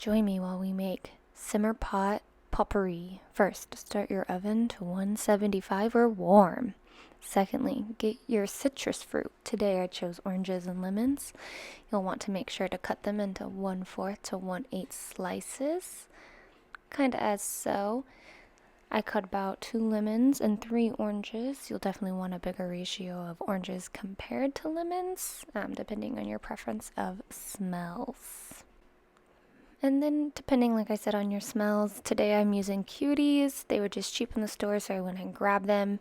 Join me while we make simmer pot potpourri. First, start your oven to 175 or warm. Secondly, get your citrus fruit. Today I chose oranges and lemons. You'll want to make sure to cut them into 1/4 to 1/8 slices, kind of as so. I cut about 2 lemons and 3 oranges. You'll definitely want a bigger ratio of oranges compared to lemons, depending on your preference of smells. And then depending, like I said, on your smells, today I'm using cuties. They were just cheap in the store, so I went and grabbed them.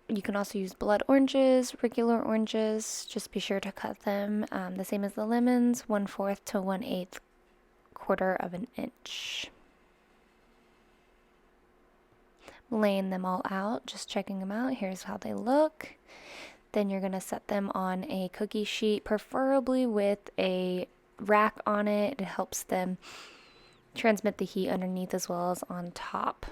You can also use blood oranges, regular oranges. Just be sure to cut them the same as the lemons, 1/4 to 1/8 quarter of an inch. Laying them all out, just checking them out. Here's how they look. Then you're going to set them on a cookie sheet, preferably with a rack on it. It helps them transmit the heat underneath as well as on top.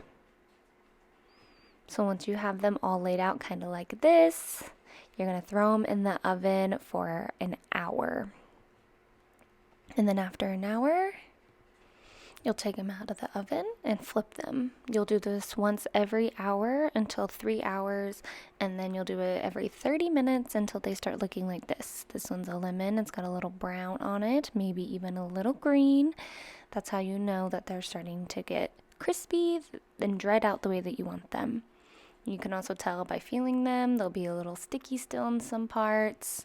So once you have them all laid out kind of like this, you're going to throw them in the oven for an hour. And then after an hour, you'll take them out of the oven and flip them. You'll do this once every hour until 3 hours, and then you'll do it every 30 minutes until they start looking like this. This one's a lemon. It's got a little brown on it, maybe even a little green. That's how you know that they're starting to get crispy and dried out the way that you want them. You can also tell by feeling them. They'll be a little sticky still in some parts.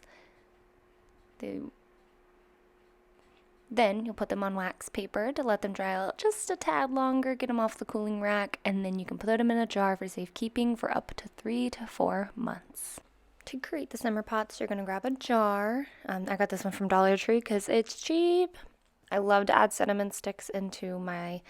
Then you'll put them on wax paper to let them dry out just a tad longer, get them off the cooling rack, and then you can put them in a jar for safekeeping for up to 3 to 4 months. To create the simmer pots, you're going to grab a jar. I got this one from Dollar Tree because it's cheap. I love to add cinnamon sticks into my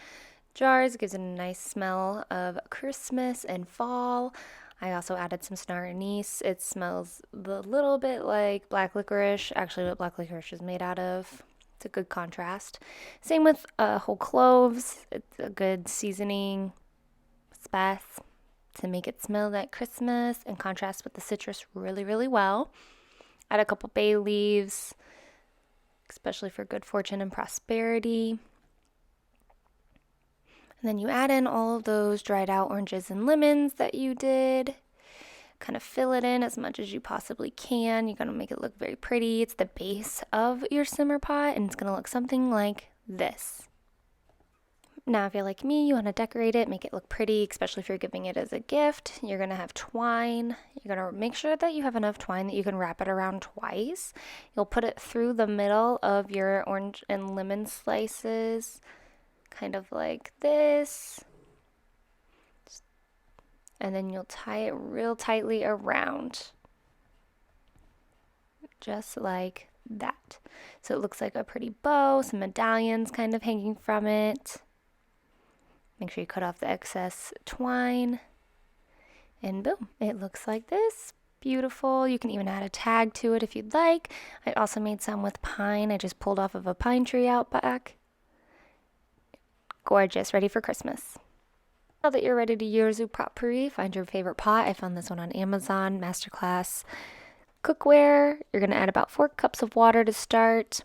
jars. It gives it a nice smell of Christmas and fall. I also added some star anise. It smells a little bit like black licorice, actually what black licorice is made out of. It's a good contrast. Same with whole cloves. It's a good seasoning spice to make it smell like Christmas and contrast with the citrus really, really well. Add a couple bay leaves, especially for good fortune and prosperity. And then you add in all of those dried out oranges and lemons that you did. Kind of fill it in as much as you possibly can. You're going to make it look very pretty. It's the base of your simmer pot, and it's going to look something like this. Now, if you're like me, you want to decorate it, make it look pretty, especially if you're giving it as a gift. You're going to have twine. You're going to make sure that you have enough twine that you can wrap it around twice. You'll put it through the middle of your orange and lemon slices, kind of like this. And then you'll tie it real tightly around, just like that. So it looks like a pretty bow, some medallions kind of hanging from it. Make sure you cut off the excess twine, and boom, it looks like this. Beautiful. You can even add a tag to it if you'd like. I also made some with pine. I just pulled off of a pine tree out back. Gorgeous, ready for Christmas. Now that you're ready to use your potpourri, find your favorite pot. I found this one on Amazon, Masterclass cookware. You're going to add about 4 cups of water to start.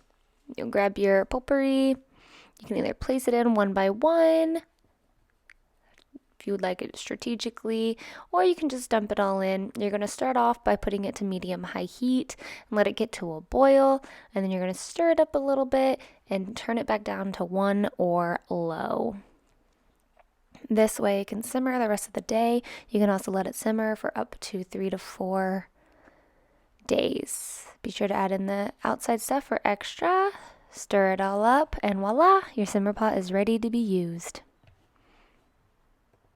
You'll grab your potpourri. You can either place it in one by one, if you would like it strategically, or you can just dump it all in. You're going to start off by putting it to medium-high heat and let it get to a boil, and then you're going to stir it up a little bit and turn it back down to 1 or low. This way it can simmer the rest of the day. You can also let it simmer for up to 3 to 4 days. Be sure to add in the outside stuff for extra. Stir it all up, and voila, your simmer pot is ready to be used.